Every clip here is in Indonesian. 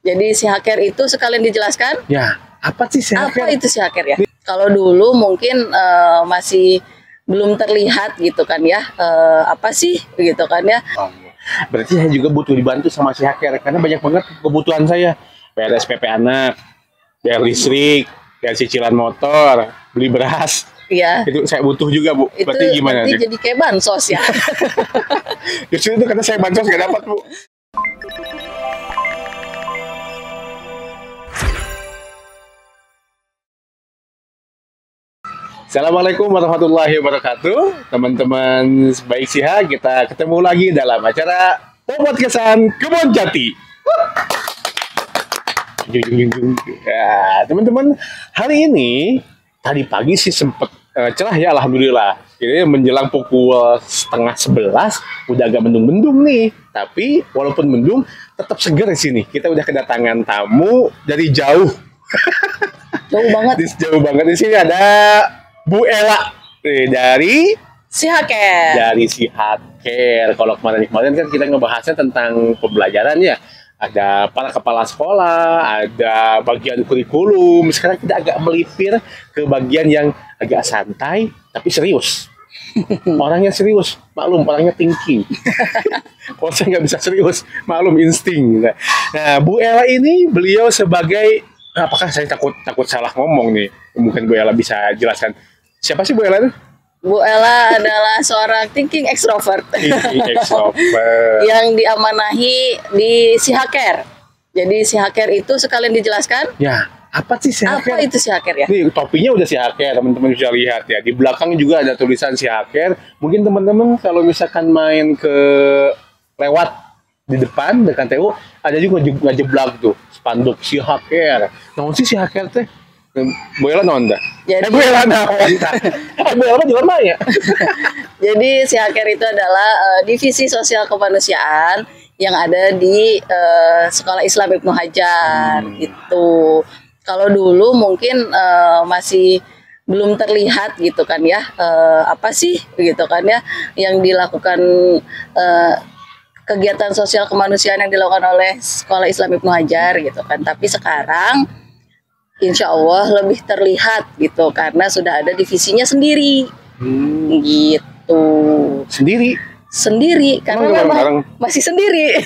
Jadi si hacker itu sekalian dijelaskan? Ya, apa sih si hacker? Apa itu si hacker ya? Kalau dulu mungkin masih belum terlihat gitu kan ya, apa sih gitu kan ya? Oh, berarti saya juga butuh dibantu sama si hacker karena banyak banget kebutuhan saya. Bayar SPP anak, bayar listrik, bayar cicilan motor, beli beras. Iya. Itu saya butuh juga, Bu. Itu berarti gimana? Berarti jadi kayak bansos ya. Justru itu karena saya bansos nggak dapat, Bu. Assalamualaikum warahmatullahi wabarakatuh. Teman-teman baik Siha, kita ketemu lagi dalam acara Podcastan Kebon Jati. Ya, teman-teman, hari ini tadi pagi sih sempet cerah ya, alhamdulillah. Ini menjelang pukul 10:30 udah agak mendung-mendung nih. Tapi walaupun mendung, tetap seger di sini. Kita udah kedatangan tamu dari jauh. Jauh banget. Jauh banget. Di sini ada Bu Ella dari si hacker. Dari si hacker. Kalau kemarin kan kita ngebahasnya tentang pembelajaran ya. Ada para kepala sekolah, ada bagian kurikulum. Sekarang kita agak melipir ke bagian yang agak santai tapi serius. Orangnya serius, maklum orangnya thinking. Kalau saya nggak bisa serius, maklum insting. Nah, Bu Ella ini beliau sebagai, apakah saya takut salah ngomong nih? Mungkin Bu Ella bisa jelaskan. Siapa sih Bu Ella itu? Bu Ella adalah seorang thinking extrovert. Yang diamanahi di si hacker. Jadi si hacker itu sekalian dijelaskan? Ya, apa sih si hacker? Apa itu si hacker ya? Nih, topinya udah si hacker, teman-teman bisa lihat ya. Di belakang juga ada tulisan si hacker. Mungkin teman-teman kalau misalkan main ke lewat di depan dekat TU, ada juga ngejeblak tuh spanduk si hacker. Nah, si hacker teh Bu Ella naon dah? Bu Ella naon dah? Bu Ella di luar ya? Jadi si hacker itu adalah divisi sosial kemanusiaan yang ada di Sekolah Islam Ibnu Hajar gitu. Kalau dulu mungkin masih belum terlihat gitu kan ya, apa sih gitu kan ya yang dilakukan kegiatan sosial kemanusiaan yang dilakukan oleh Sekolah Islam Ibnu Hajar gitu kan. Tapi sekarang insya Allah lebih terlihat gitu karena sudah ada divisinya sendiri gitu. Sendiri karena memang masih sendiri.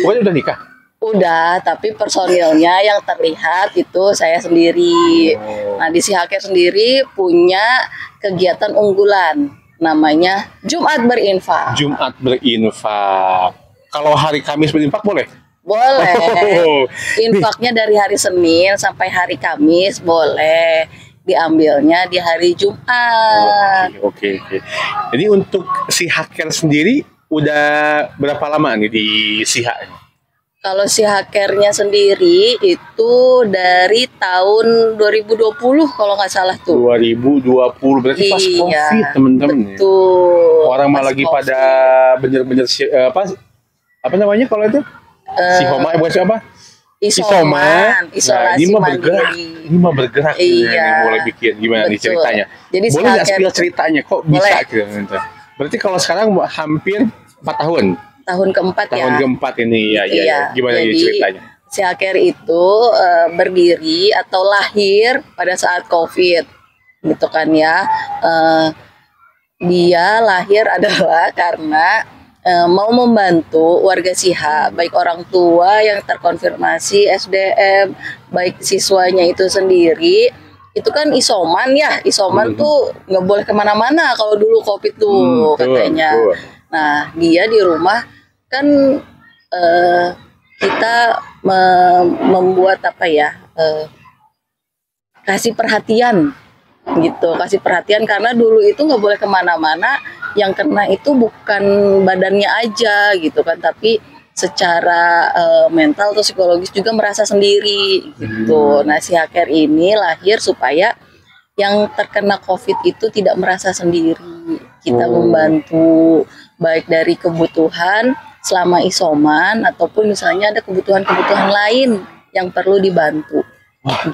Pokoknya udah nikah? Udah, tapi personilnya yang terlihat itu saya sendiri. Nah, di si hacker sendiri punya kegiatan unggulan namanya Jumat Berinfak. Jumat Berinfak. Kalau hari Kamis berinfak boleh? Boleh. Infaknya dari hari Senin sampai hari Kamis boleh. Diambilnya di hari Jumat. Oke. Jadi untuk si hacker sendiri udah berapa lama nih di SIHA? Kalau si hackernya sendiri itu dari tahun 2020 kalau nggak salah tuh. 2020 berarti pas COVID teman-teman. Betul. Orang mah lagi COVID. Pada bener-bener apa namanya kalau itu? Si Homa bukan siapa? Isoman, isolasi mandiri. Ini mah bergerak. Iya. Ini mulai bikin gimana nih ceritanya? Jadi boleh nggak spill ceritanya kok bisa gitu? Berarti kalau sekarang hampir 4 tahun. Tahun keempat ya. Tahun keempat ini ya. Gimana jadi, ceritanya? Si hacker itu berdiri atau lahir pada saat COVID, gitu kan ya. Dia lahir adalah karena mau membantu warga SIHA, baik orang tua yang terkonfirmasi SDM, baik siswanya itu sendiri. Itu kan isoman ya, tuh nggak boleh kemana-mana kalau dulu COVID tuh katanya. Nah, dia di rumah kan kita membuat apa ya, kasih perhatian gitu, karena dulu itu nggak boleh kemana-mana, yang kena itu bukan badannya aja gitu kan, tapi secara mental atau psikologis juga merasa sendiri gitu. Nah, si hacker ini lahir supaya yang terkena COVID itu tidak merasa sendiri. Kita membantu baik dari kebutuhan selama isoman ataupun misalnya ada kebutuhan-kebutuhan lain yang perlu dibantu.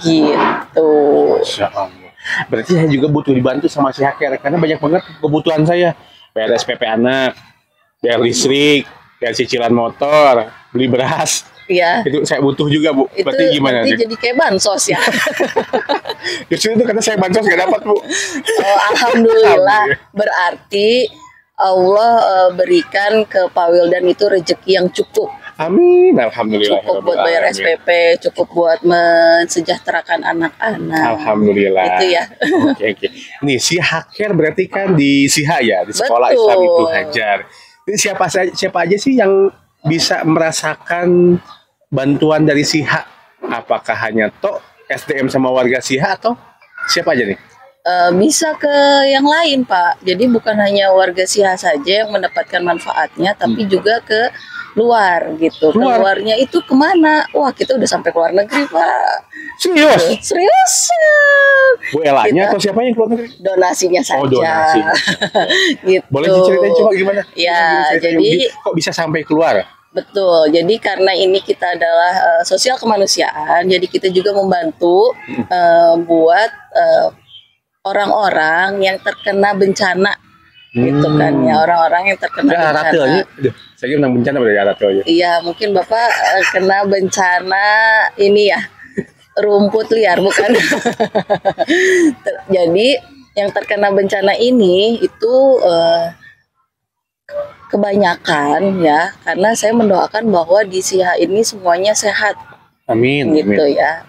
Gitu. Masya Allah. Berarti saya juga butuh dibantu sama si hacker karena banyak banget kebutuhan saya. Bayar SPP anak, bayar listrik, bayar cicilan motor, beli beras. Iya. Itu saya butuh juga, Bu. Itu Berarti gimana nanti nih? jadi kayak bansos ya. Justru itu karena saya bansos nggak dapat, Bu. Oh, alhamdulillah. Berarti Allah berikan ke Pak Wildan itu rezeki yang cukup. Amin, alhamdulillah. Cukup buat bayar SPP, cukup buat mensejahterakan anak-anak. Alhamdulillah. Itu ya. Oke. Nih, si Haker berarti kan di SIHA ya, di Sekolah Betul. Islam Ibnu Hajar. Ini siapa aja sih yang bisa merasakan bantuan dari SIHA? Apakah hanya SDM sama warga SIHA atau siapa aja nih? Bisa ke yang lain, Pak. Jadi bukan hanya warga SIHA saja yang mendapatkan manfaatnya, tapi juga ke luar gitu. Keluarnya itu kemana? Wah, kita udah sampai ke luar negeri, Pak. Serius? Serius? Bu Elanya atau siapa yang keluar negeri? Donasinya saja. Oh, donasi. Gitu. Boleh diceritain coba gimana? Ya, jadi kok bisa sampai keluar? betul. Jadi karena ini kita adalah sosial kemanusiaan, jadi kita juga membantu buat orang-orang yang terkena bencana, gitu kan ya, orang-orang yang terkena bencana. Saya kira bencana berarti Aratel ya. Iya, mungkin Bapak kena bencana ini ya, rumput liar bukan? Jadi yang terkena bencana ini itu kebanyakan ya, karena saya mendoakan bahwa di SIHA ini semuanya sehat. Amin. Gitu amin. ya.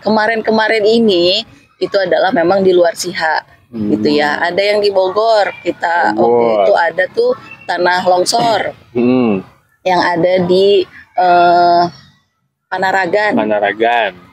Kemarin-kemarin ini itu adalah memang di luar SIHA, gitu ya. Ada yang di Bogor, kita waktu itu ada tuh tanah longsor yang ada di Panaragan.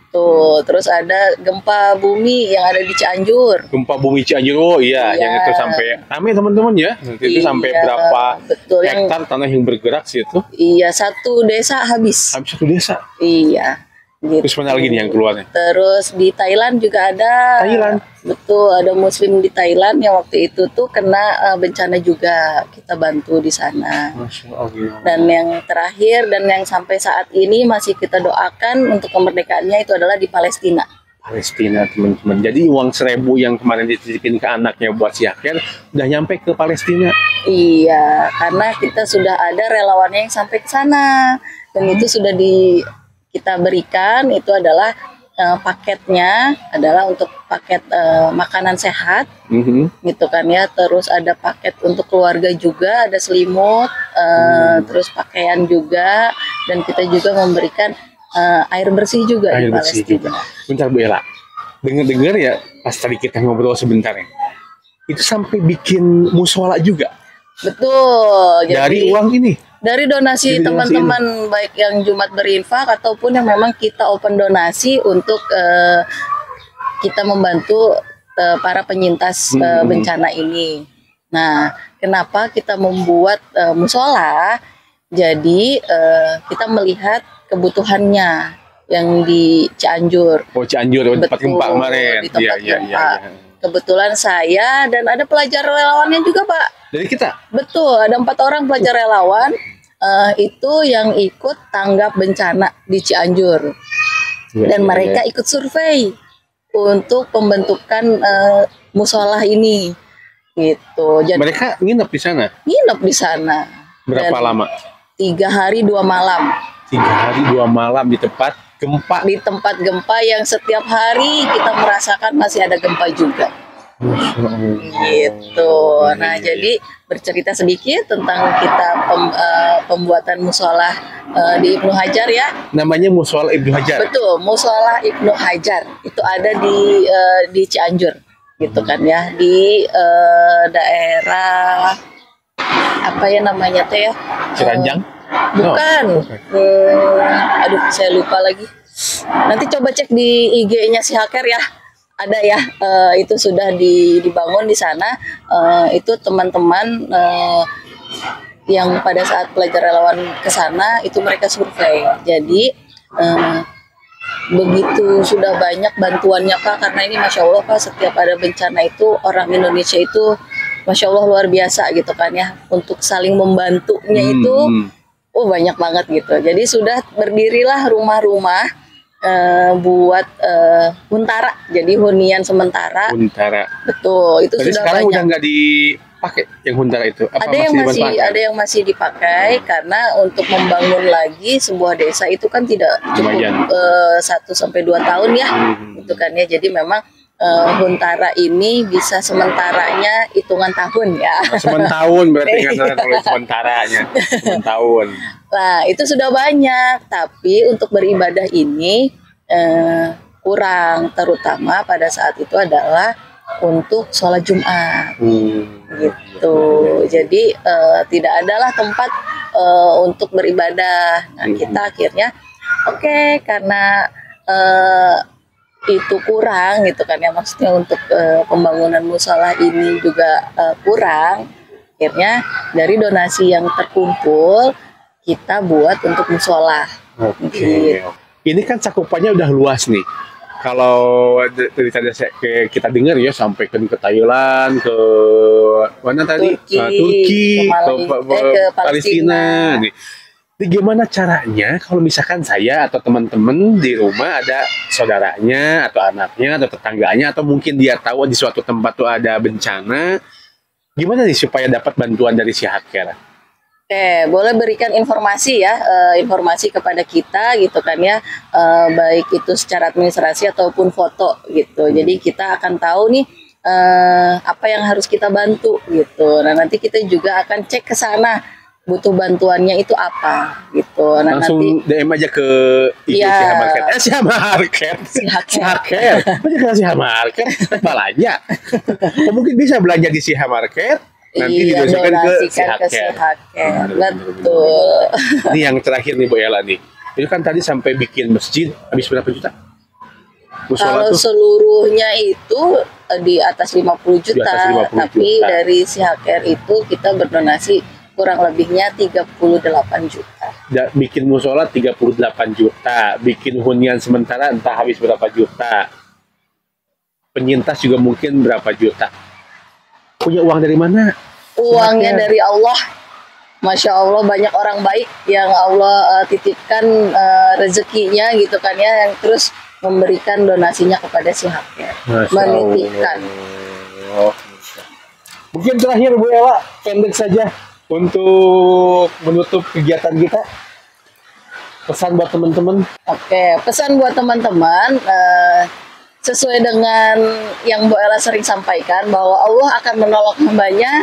Tuh, terus ada gempa bumi yang ada di Cianjur. Gempa bumi Cianjur, yang itu sampai rame teman-teman ya. Nanti itu sampai berapa hektar tanah yang bergerak sih itu? Iya, satu desa habis. Habis satu desa. Iya. Gitu. Terus mana lagi nih yang keluarnya? Terus di Thailand juga ada. Thailand. Betul, ada muslim di Thailand yang waktu itu tuh kena bencana juga. Kita bantu di sana. Masya Allah. Dan yang terakhir dan yang sampai saat ini masih kita doakan untuk kemerdekaannya itu adalah di Palestina. Palestina, teman-teman. Jadi uang 1.000 yang kemarin dititipin ke anaknya buat si Haker udah nyampe ke Palestina. Iya, karena kita sudah ada relawannya yang sampai ke sana. Dan itu sudah kita berikan, itu adalah paketnya adalah untuk paket makanan sehat, gitu kan ya. Terus ada paket untuk keluarga juga, ada selimut, terus pakaian juga, dan kita juga memberikan air bersih juga di Palestina. Bentar Bu Ella, dengar ya pas tadi kita ngobrol sebentar ya, itu sampai bikin musola juga. Betul. Dari uang ini. Dari donasi teman-teman, baik yang Jumat berinfak ataupun yang memang kita open donasi untuk kita membantu para penyintas bencana ini. Nah, kenapa kita membuat musola? Jadi kita melihat kebutuhannya yang di Cianjur. Oh, Cianjur, tempat gempa kemarin. Di tempat gempa. Kebetulan saya dan ada pelajar relawannya juga, Pak. Dari kita? Betul, ada 4 orang pelajar relawan itu yang ikut tanggap bencana di Cianjur. Dan mereka ikut survei untuk pembentukan musola ini. Gitu. Jadi, mereka nginep di sana? Nginep di sana. Berapa lama? 3 hari 2 malam. 3 hari 2 malam di tempat gempa. Di tempat gempa yang setiap hari kita merasakan masih ada gempa juga. Gitu. Nah, jadi bercerita sedikit tentang kita pembuatan musola di Ibnu Hajar ya. Namanya Musola Ibnu Hajar. Betul, Musola Ibnu Hajar. Itu ada di Cianjur, gitu kan ya, di daerah apa ya namanya teh ya? Ciranjang? Bukan. Aduh, saya lupa lagi. Nanti coba cek di IG-nya si Haker ya. Ada ya, itu sudah dibangun di sana. Itu teman-teman yang pada saat pelajar relawan ke sana itu mereka survei. Jadi begitu sudah banyak bantuannya Pak, karena ini Masya Allah Pak, setiap ada bencana itu orang Indonesia itu Masya Allah luar biasa gitu kan ya, untuk saling membantunya itu banyak banget gitu. Jadi sudah berdirilah rumah-rumah buat huntara, jadi hunian sementara. Huntara. Betul, itu jadi sudah sekarang banyak. udah nggak pakai yang Huntara itu? Apa Ada yang masih dipakai karena untuk membangun lagi sebuah desa itu kan tidak cukup 1 sampai 2 tahun ya, gitu kan ya. Jadi memang Huntara ini bisa sementaranya hitungan tahun ya. Sementahun berarti kan kalau sementaranya, tahun. Nah itu sudah banyak, tapi untuk beribadah ini kurang, terutama pada saat itu adalah untuk sholat Jumat, gitu. Jadi tidak adalah tempat untuk beribadah. Nah kita akhirnya karena itu kurang gitu kan ya, maksudnya untuk pembangunan musola ini juga kurang, akhirnya dari donasi yang terkumpul kita buat untuk musola. Gitu. Ini kan cakupannya udah luas nih. Kalau dari tadi kita dengar ya sampai ke Thailand, ke mana tadi? Turki, ke Palestina. Nih. Jadi gimana caranya kalau misalkan saya atau teman-teman di rumah ada saudaranya atau anaknya atau tetangganya atau mungkin dia tahu di suatu tempat tuh ada bencana, gimana nih supaya dapat bantuan dari si Hacker? Boleh berikan informasi ya, informasi kepada kita gitu kan ya, baik itu secara administrasi ataupun foto gitu. Jadi kita akan tahu nih apa yang harus kita bantu gitu. Nah nanti kita juga akan cek ke sana butuh bantuannya itu apa gitu. Nah, langsung nanti DM aja ke Siha Market. Siha Market belanja. Mungkin bisa belanja di Siha Market. Nanti didonasikan ke Siha Care. Betul. Ini yang terakhir nih Bu Ella nih. Itu kan tadi sampai bikin masjid habis berapa juta? Kalau seluruhnya itu di atas 50 juta, tapi dari Siha Care itu kita berdonasi kurang lebihnya 38 juta. Bikin musola 38 juta, bikin hunian sementara entah habis berapa juta. Penyintas juga mungkin berapa juta. Punya uang dari mana? Uangnya dari Allah. Masya Allah, banyak orang baik yang Allah titipkan rezekinya gitu kan ya, yang terus memberikan donasinya kepada si Hacker. Menitipkan. Mungkin terakhir Bu Ella, pendek saja untuk menutup kegiatan kita, pesan buat teman-teman. Pesan buat teman-teman sesuai dengan yang Bu Ella sering sampaikan bahwa Allah akan menolong hambanya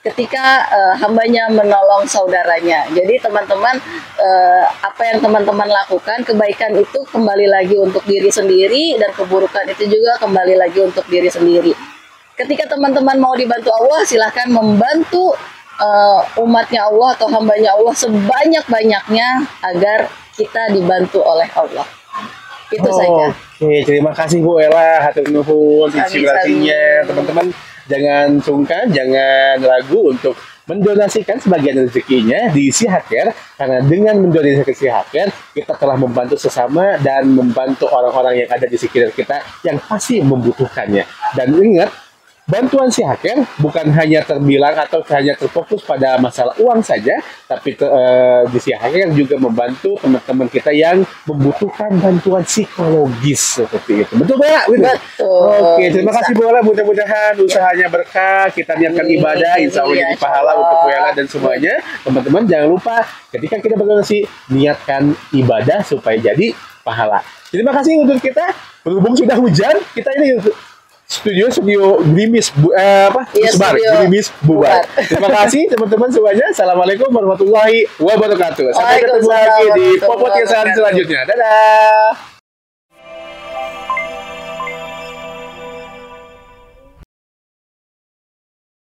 ketika hambanya menolong saudaranya. Jadi teman-teman, apa yang teman-teman lakukan, kebaikan itu kembali lagi untuk diri sendiri dan keburukan itu juga kembali lagi untuk diri sendiri. Ketika teman-teman mau dibantu Allah, silahkan membantu umatnya Allah atau hambanya Allah sebanyak-banyaknya agar kita dibantu oleh Allah. Itu saja. Oke, terima kasih Bu Ella, hatur nuhun inspirasinya. Teman-teman jangan sungkan, jangan ragu untuk mendonasikan sebagian rezekinya di Siha Care, karena dengan mendonasikan Siha Care kita telah membantu sesama dan membantu orang-orang yang ada di sekitar kita yang pasti membutuhkannya. Dan ingat, bantuan Siha Care bukan hanya terbilang atau hanya terfokus pada masalah uang saja, tapi di Siha Care juga membantu teman-teman kita yang membutuhkan bantuan psikologis seperti itu. Betul ya? Betul. Oke, terima kasih Bu Ella. Mudah-mudahan usahanya berkah, kita niatkan ibadah, insya Allah jadi pahala untuk Bu Ella dan semuanya. Teman-teman jangan lupa ketika kita berdonasi, niatkan ibadah supaya jadi pahala. Terima kasih untuk kita. Berhubung sudah hujan, kita ini studio Grimis Grimis bubar. Terima kasih teman-teman semuanya. Assalamualaikum warahmatullahi wabarakatuh. Sampai ketemu lagi di podcast selanjutnya. Dadah.